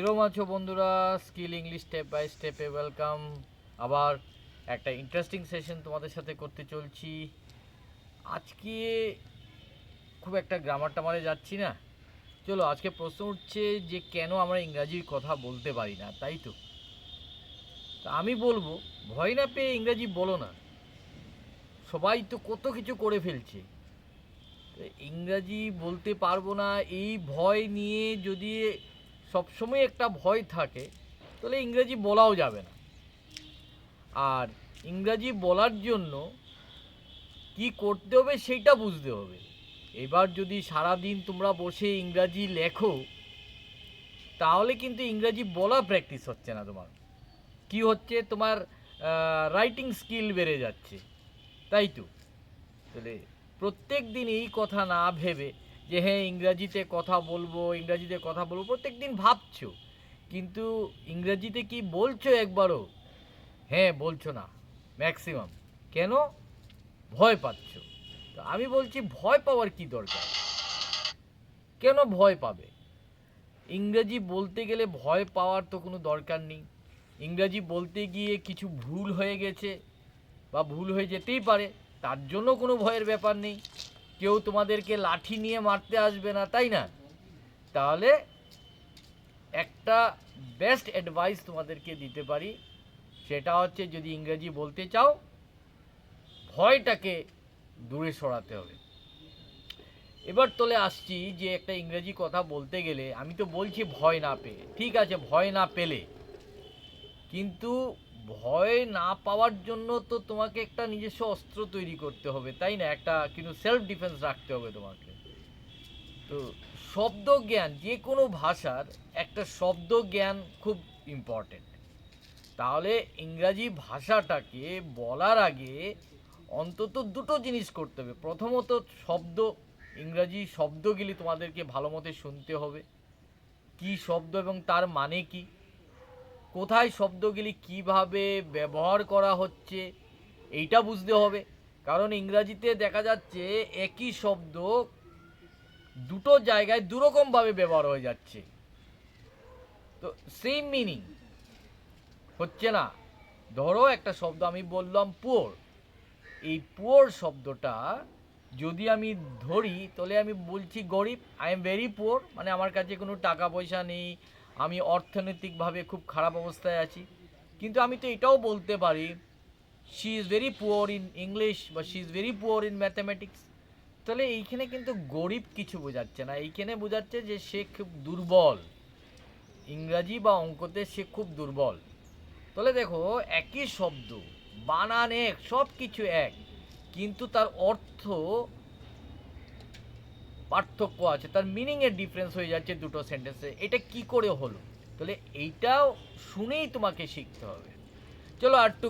কিরম আছো বন্ধুরা? স্কিল ইংলিশ স্টেপ বাই স্টেপে ওয়েলকাম। আবার একটা ইন্টারেস্টিং সেশন তোমাদের সাথে করতে চলছি আজকে। খুব একটা গ্রামার টামারে যাচ্ছি না। চলো, আজকে প্রশ্ন উঠছে যে কেন আমরা ইংরাজির কথা বলতে পারি না, তাই তো? তা আমি বলবো, ভয় না পেয়ে ইংরাজি বলো না। সবাই তো কত কিছু করে ফেলছে। তো ইংরাজি বলতে পারবো না এই ভয় নিয়ে যদি সবসময় একটা ভয় থাকে, তাহলে ইংরেজি বলাও যাবে না। আর ইংরাজি বলার জন্য কি করতে হবে সেইটা বুঝতে হবে। এবার যদি সারাদিন তোমরা বসে ইংরাজি লেখো, তাহলে কিন্তু ইংরাজি বলা প্র্যাকটিস হচ্ছে না তোমার। কি হচ্ছে, তোমার রাইটিং স্কিল বেড়ে যাচ্ছে, তাই তো? তাহলে প্রত্যেক দিন এই কথা না ভেবে যে হ্যাঁ ইংরাজিতে কথা বলবো, ইংরাজিতে কথা বলবো, প্রত্যেক দিন ভাবছো, কিন্তু ইংরাজিতে কি বলছো একবারও? হ্যাঁ বলছো না ম্যাক্সিমাম। কেন? ভয় পাচ্ছ। তো আমি বলছি, ভয় পাওয়ার কি দরকার? কেন ভয় পাবে? ইংরেজি বলতে গেলে ভয় পাওয়ার তো কোনো দরকার নেই। ইংরাজি বলতে গিয়ে কিছু ভুল হয়ে গেছে বা ভুল হয়ে যেতেই পারে, তার জন্য কোনো ভয়ের ব্যাপার নেই। কেউ তোমাদেরকে লাঠি নিয়ে মারতে আসবে না, তাই না? তাহলে একটা বেস্ট অ্যাডভাইস তোমাদেরকে দিতে পারি, সেটা হচ্ছে যদি ইংরেজি বলতে চাও, ভয়টাকে দূরে সরাতে হবে। এবার চলে আসছি যে একটা ইংরেজি কথা বলতে গেলে আমি তো বলছি ভয় না পেয়ে, ঠিক আছে ভয় না পেলে, কিন্তু ভয় না পাওয়ার জন্য তো তোমাকে একটা নিজস্ব অস্ত্র তৈরি করতে হবে, তাই না? একটা কিন্তু সেলফ ডিফেন্স রাখতে হবে তোমাকে। তো শব্দ জ্ঞান যে কোনো ভাষার একটা শব্দ জ্ঞান খুব ইম্পর্টেন্ট। তাহলে ইংরাজি ভাষাটাকে বলার আগে অন্তত দুটো জিনিস করতে হবে। প্রথমত শব্দ, ইংরাজি শব্দগুলি তোমাদেরকে ভালো মতো শুনতে হবে। কি শব্দ এবং তার মানে কি, কোথায় শব্দগুলি কিভাবে ব্যবহার করা হচ্ছে, এইটা বুঝতে হবে। কারণ ইংরাজিতে দেখা যাচ্ছে একই শব্দ দুটো জায়গায় দুরকমভাবে ব্যবহার হয়ে যাচ্ছে, তো সেম মিনিং হচ্ছে না। ধরো একটা শব্দ আমি বললাম পুয়ার, এই পুয়ার শব্দটা যদি আমি ধরি, তাহলে আমি বলছি গরিব, আই এম ভেরি পুয়ার, মানে আমার কাছে কোনো টাকা পয়সা নেই, আমি অর্থনৈতিকভাবে খুব খারাপ অবস্থায় আছি। কিন্তু আমি তো এটাও বলতে পারি she is very poor in English বা she is very poor in mathematics. তাহলে এইখানে কিন্তু গরিব কিছু বোঝাচ্ছে না, এইখানে বোঝাচ্ছে যে সে খুব দুর্বল, ইংরাজি বা অঙ্কতে সে খুব দুর্বল। তাহলে দেখো, একই শব্দ, বানান এক, সব কিছু এক, কিন্তু তার অর্থ পার্থক্য আছে, তার মিনিংয়ের ডিফারেন্স হয়ে যাচ্ছে দুটো সেন্টেন্সে। এটা কি করে হলো? তাহলে এইটাও শুনেই তোমাকে শিখতে হবে। চলো আর একটু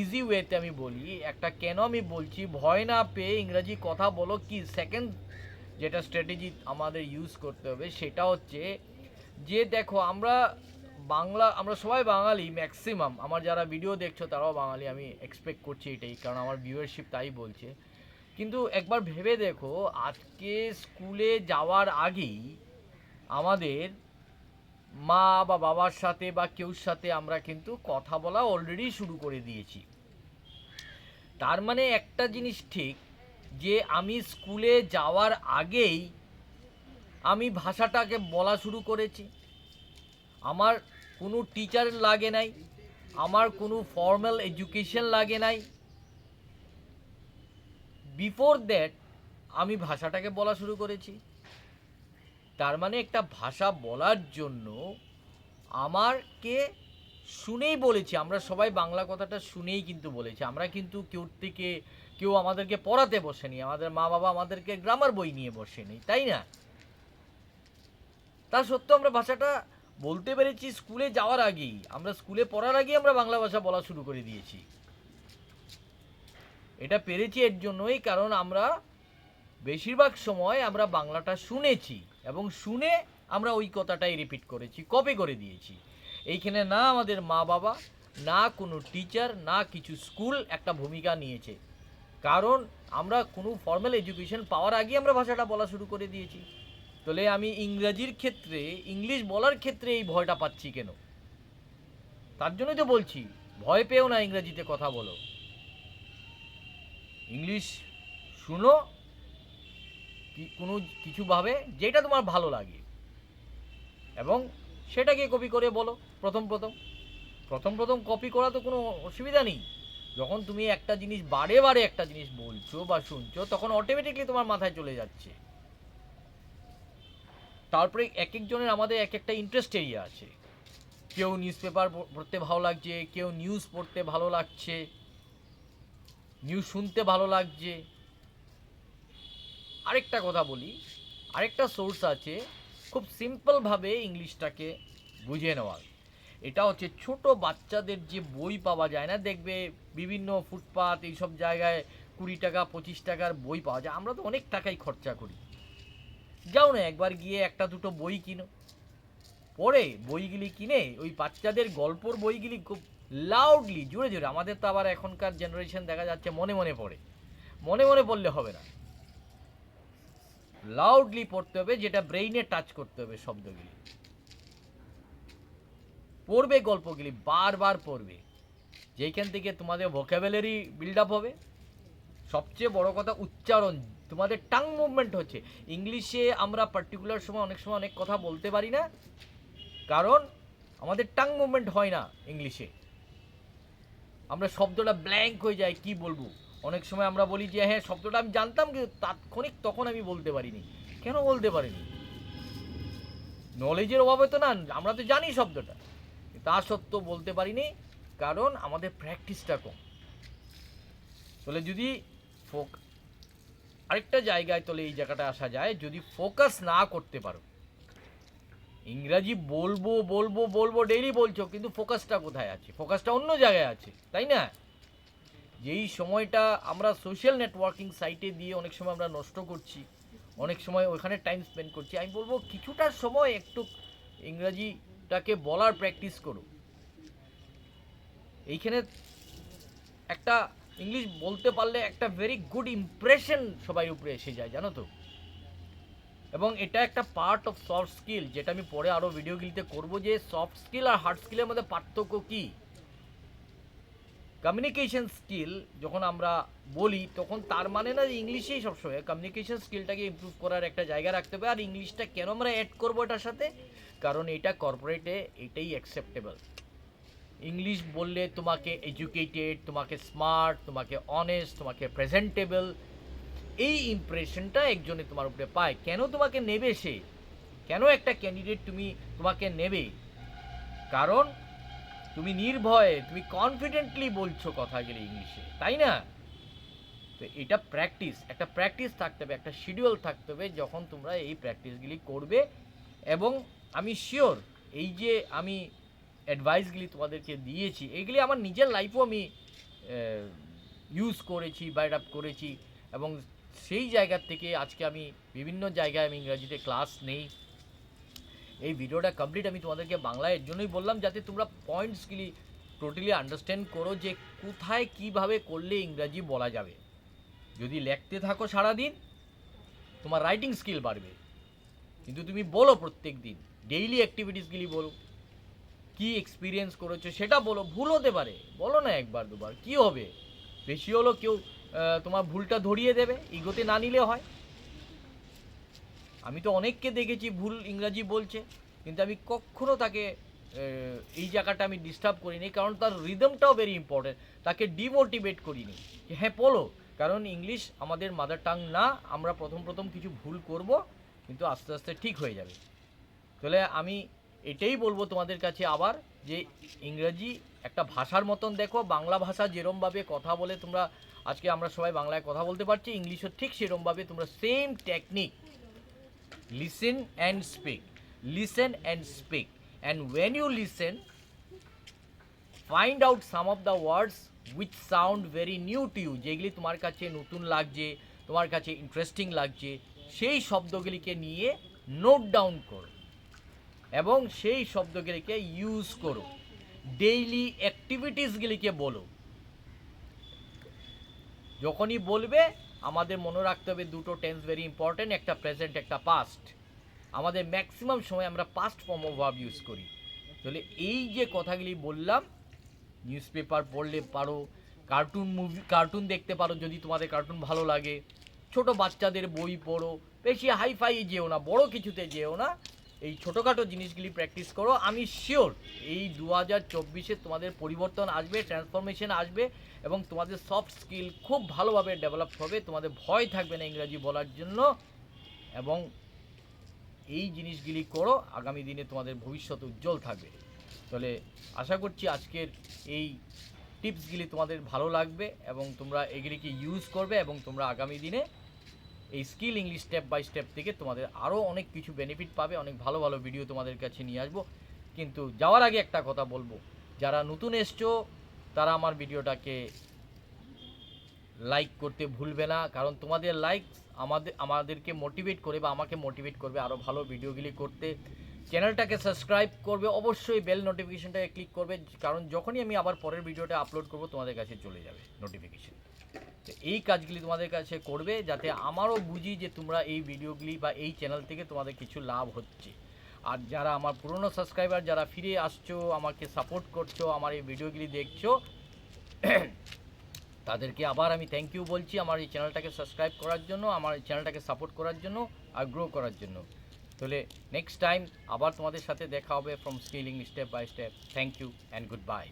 ইজি ওয়েতে আমি বলি একটা, কেন আমি বলছি ভয় না পেয়ে ইংরাজি কথা বলো। কি সেকেন্ড যেটা স্ট্র্যাটেজি আমাদের ইউজ করতে হবে সেটা হচ্ছে যে দেখো, আমরা সবাই বাঙালি, ম্যাক্সিমাম আমার যারা ভিডিও দেখছো তারাও বাঙালি, আমি এক্সপেক্ট করছি এটাই, কারণ আমার ভিউয়ারশিপ তাই বলছে। কিন্তু একবার ভেবে দেখো, আজকে স্কুলে যাওয়ার আগেই আমাদের মা বা বাবার সাথে বা কেউর সাথে আমরা কিন্তু কথা বলা অলরেডি শুরু করে দিয়েছি। তার মানে একটা জিনিস ঠিক, যে আমি স্কুলে যাওয়ার আগেই আমি ভাষাটাকে বলা শুরু করেছি। আমার কোনো টিচার লাগে নাই, আমার কোনো ফর্মাল এডুকেশন লাগে নাই, বিফোর দ্যাট আমি ভাষাটাকে বলা শুরু করেছি। তার মানে একটা ভাষা বলার জন্য আমারকে শুনেই বলেছি, আমরা সবাই বাংলা কথাটা শুনেই কিন্তু বলেছি। আমরা কিন্তু কেউ আমাদেরকে পড়াতে বসেনি, আমাদের মা বাবা আমাদেরকে গ্রামার বই নিয়ে বসেনি, তাই না? তা সত্ত্বেও আমরা ভাষাটা বলতে পেরেছি স্কুলে যাওয়ার আগেই, আমরা স্কুলে পড়ার আগেই আমরা বাংলা ভাষা বলা শুরু করে দিয়েছি। এটা পেরেছি এর জন্যই কারণ আমরা বেশিরভাগ সময় আমরা বাংলাটা শুনেছি এবং শুনে আমরা ওই কথাটাই রিপিট করেছি, কপি করে দিয়েছি। এইখানে না আমাদের মা বাবা, না কোনো টিচার, না কিছু স্কুল একটা ভূমিকা নিয়েছে, কারণ আমরা কোনো ফর্মাল এডুকেশন পাওয়ার আগে আমরা ভাষাটা বলা শুরু করে দিয়েছি। তাহলে আমি ইংরাজির ক্ষেত্রে, ইংলিশ বলার ক্ষেত্রে এই ভয়টা পাচ্ছি কেন? তার জন্যই তো বলছি, ভয় পেও না, ইংরাজিতে কথা বলো, ইংলিশ শুনো, কোনো কিছুভাবে যেটা তোমার ভালো লাগে, এবং সেটাকে কপি করে বলো। প্রথম প্রথম প্রথম প্রথম কপি করা তো কোনো অসুবিধা নেই। যখন তুমি একটা জিনিস বারে বারে একটা জিনিস বলছো বা শুনছো, তখন অটোমেটিকলি তোমার মাথায় চলে যাচ্ছে। তারপরে এক একজনের আমাদের এক একটা ইন্টারেস্ট এরিয়া আছে। কেউ নিউজ পেপার পড়তে ভালো লাগছে, কেউ নিউজ পড়তে ভালো লাগছে, নিউজ শুনতে ভালো লাগছে। আরেকটা কথা বলি, আরেকটা সোর্স আছে খুব সিম্পলভাবে ইংলিশটাকে বুঝে নেওয়ার। এটা হচ্ছে ছোট বাচ্চাদের যে বই পাওয়া যায় না, দেখবে বিভিন্ন ফুটপাত এইসব জায়গায় 20 টাকা 25 টাকার বই পাওয়া যায়। আমরা তো অনেক টাকাই খরচা করি। যাও না একবার গিয়ে একটা দুটো বই কিনো, পড়ে বইগুলি কিনে ওই বাচ্চাদের গল্পর বইগুলি খুব লাউডলি জোরে জোরে, আমাদের তো আবার এখনকার জেনারেশন দেখা যাচ্ছে মনে মনে পড়ে, মনে মনে পড়লে হবে না, লাউডলি পড়তে হবে, যেটা ব্রেইনে টাচ করতে হবে শব্দগুলি। পড়বে গল্পগুলি, বারবার পড়বে, যেখান থেকে তোমাদের ভোকাবুলারি বিল্ড আপ হবে। সবচেয়ে বড় কথা উচ্চারণ, তোমাদের টাং মুভমেন্ট হচ্ছে ইংলিশে। আমরা পার্টিকুলার সময় অনেক সময় অনেক কথা বলতে পারি না, কারণ আমাদের টাং মুভমেন্ট হয় না ইংলিশে। আমরা শব্দটা ব্ল্যাঙ্ক হয়ে যায়, কি বলবো। অনেক সময় আমরা বলি যে হ্যাঁ শব্দটা আমি জানতাম, কিন্তু তাৎক্ষণিক তখন আমি বলতে পারিনি। কেন বলতে পারিনি? নলেজের অভাবে তো না, আমরা তো জানি শব্দটা, তা সত্ত্বেও বলতে পারিনি, কারণ আমাদের প্র্যাকটিসটা কম। তাহলে যদি আরেকটা জায়গায় তাহলে এই জায়গাটা আসা যায়, যদি ফোকাস না করতে পারো, ইংরাজি বলবো বলবো বলবো ডেইলি বলছো, কিন্তু ফোকাসটা কোথায় আছে? ফোকাসটা অন্য জায়গায় আছে, তাই না? যেই সময়টা আমরা সোশ্যাল নেটওয়ার্কিং সাইটে দিয়ে অনেক সময় আমরা নষ্ট করছি, অনেক সময় ওখানে টাইম স্পেন্ড করছি, আমি বলবো কিছুটা সময় একটু ইংরাজিটাকে বলার প্র্যাকটিস করো। এইখানে একটা ইংলিশ বলতে পারলে একটা ভেরি গুড ইমপ্রেশন সবাই উপরে এসে যায়, জানো তো। এবং এটা একটা পার্ট অফ সফট স্কিল, যেটা আমি পরে আরও ভিডিওগুলিতে করবো, যে সফট স্কিল আর হার্ড স্কিলের মধ্যে পার্থক্য কী। কমিউনিকেশন স্কিল যখন আমরা বলি, তখন তার মানে না যে ইংলিশেই সবসময়, কমিউনিকেশন স্কিলটাকে ইমপ্রুভ করার একটা জায়গা রাখতে হবে। আর ইংলিশটা কেন আমরা অ্যাড করবো এটার সাথে? কারণ এটা কর্পোরেটে এটাই অ্যাকসেপ্টেবল। ইংলিশ বললে তোমাকে এডুকেটেড, তোমাকে স্মার্ট, তোমাকে অনেস্ট, তোমাকে প্রেজেন্টেবল, এই ইমপ্রেশনটা একজনে তোমার উপরে পায়। কেন তোমাকে নেবে সে? কেন একটা ক্যান্ডিডেট তোমাকে নেবে? কারণ তুমি নির্ভয়ে, তুমি কনফিডেন্টলি বলছো কথাগুলি ইংলিশে, তাই না? তো এটা প্র্যাকটিস, একটা প্র্যাকটিস থাকতে হবে, একটা শিডিউল থাকতে হবে যখন তোমরা এই প্র্যাকটিসগুলি করবে। এবং আমি শিওর এই যে আমি অ্যাডভাইসগুলি তোমাদেরকে দিয়েছি, এগুলি আমার নিজের লাইফেও আমি ইউজ করেছি বা এটা করেছি, এবং সেই জায়গার থেকে আজকে আমি বিভিন্ন জায়গায় আমি ইংরাজিতে ক্লাস নেই। এই ভিডিওটা কমপ্লিট আমি তোমাদেরকে বাংলায় এর জন্যই বললাম, যাতে তোমরা পয়েন্টসগুলি টোটালি আন্ডারস্ট্যান্ড করো, যে কোথায় কিভাবে করলে ইংরাজি বলা যাবে। যদি লিখতে থাকো সারাদিন, তোমার রাইটিং স্কিল বাড়বে, কিন্তু তুমি বলো প্রত্যেক দিন, ডেইলি অ্যাক্টিভিটিসগুলি বলো, কি এক্সপিরিয়েন্স করেছো সেটা বলো। ভুল হতে পারে, বলো না একবার দুবার, কি হবে? বেশি হলো কেউ তোমার ভুলটা ধরিয়ে দেবে, ইগোতে না নিলে হয়। আমি তো অনেককে দেখেছি ভুল ইংরাজি বলছে, কিন্তু আমি কখনো তাকে এই জায়গাটা আমি ডিস্টার্ব করিনি, কারণ তার রিদমটাও ভেরি ইম্পর্টেন্ট, তাকে ডিমোটিভেট করিনি যে হ্যাঁ বলো। কারণ ইংলিশ আমাদের মাদার টাং না, আমরা প্রথম প্রথম কিছু ভুল করব, কিন্তু আস্তে আস্তে ঠিক হয়ে যাবে। তাহলে আমি এটাই বলবো তোমাদের কাছে আবার, যে ইংরাজি একটা ভাষার মতন দেখো। বাংলা ভাষা যেরমভাবে কথা বলে তোমরা, আজকে আমরা সবাই বাংলায় কথা বলতে পারছি, ইংলিশও ঠিক সেরমভাবে তোমরা same technique, listen and speak, listen and speak, and when you listen, find out some of the words which sound very new to you, যেগুলি তোমার কাছে নতুন লাগছে, তোমার কাছে ইন্টারেস্টিং লাগছে, সেই শব্দগুলিকে নিয়ে নোট ডাউন করো এবং সেই শব্দগুলিকে ইউজ করো। ডেইলি অ্যাক্টিভিটিসগুলিকে বলো। যখনই বলবে আমাদের মনে রাখতে হবে দুটো টেন্স ভেরি ইম্পর্টেন্ট, একটা প্রেজেন্ট, একটা পাস্ট। আমাদের ম্যাক্সিমাম সময় আমরা past form of verb use করি। তাহলে এই যে কথাগুলি বললাম, নিউজ পেপার পড়লে পারো, কার্টুন দেখতে পারো যদি তোমাদের কার্টুন ভালো লাগে, ছোট বাচ্চাদের বই পড়ো, বেশি হাইফাই যেও না, বড় কিছুতে যেও না, এই ছোটোখাটো জিনিসগুলি প্র্যাকটিস করো। আমি শিওর এই 2024-এ তোমাদের পরিবর্তন আসবে, ট্রান্সফরমেশন আসবে এবং তোমাদের সফট স্কিল খুব ভালোভাবে ডেভেলপ হবে, তোমাদের ভয় থাকবে না ইংরাজি বলার জন্য। এবং এই জিনিসগুলি করো, আগামী দিনে তোমাদের ভবিষ্যৎ উজ্জ্বল থাকবে। তাহলে আশা করছি আজকের এই টিপসগুলি তোমাদের ভালো লাগবে এবং তোমরা এগুলিকে ইউজ করবে এবং তোমরা আগামী দিনে এই skill English step by step থেকে তোমাদের আরও অনেক কিছু বেনিফিট পাবে, অনেক ভালো ভালো ভিডিও তোমাদের কাছে নিয়ে আসবো। কিন্তু যাওয়ার আগে একটা কথা বলবো, যারা নতুন এসছো তারা আমার ভিডিওটাকে লাইক করতে ভুলবে না, কারণ তোমাদের লাইক আমাদেরকে মোটিভেট করে বা আমাকে মোটিভেট করবে আরও ভালো ভিডিওগুলি করতে। চ্যানেলটাকে সাবস্ক্রাইব করবে, অবশ্যই বেল নোটিফিকেশনটাকে ক্লিক করবে, কারণ যখনই আমি আবার পরের ভিডিওটা আপলোড করব তোমাদের কাছে চলে যাবে নোটিফিকেশন। তো এই কাজগুলি তোমাদের কাছে করবে যাতে আমারও বুঝি যে তোমরা এই ভিডিওগুলি বা এই চ্যানেল থেকে তোমাদের কিছু লাভ হচ্ছে। আর যারা আমার পুরনো সাবস্ক্রাইবার, যারা ফিরে আসছো, আমাকে সাপোর্ট করছো, আমার এই ভিডিওগুলি দেখছো, তাদেরকে আবার আমি থ্যাংক ইউ বলছি আমার এই চ্যানেলটাকে সাবস্ক্রাইব করার জন্য, আমার এই চ্যানেলটাকে সাপোর্ট করার জন্য আর গ্রো করার জন্য। তাহলে নেক্সট টাইম আবার তোমাদের সাথে দেখা হবে from skill English step by step. Thank you and good bye.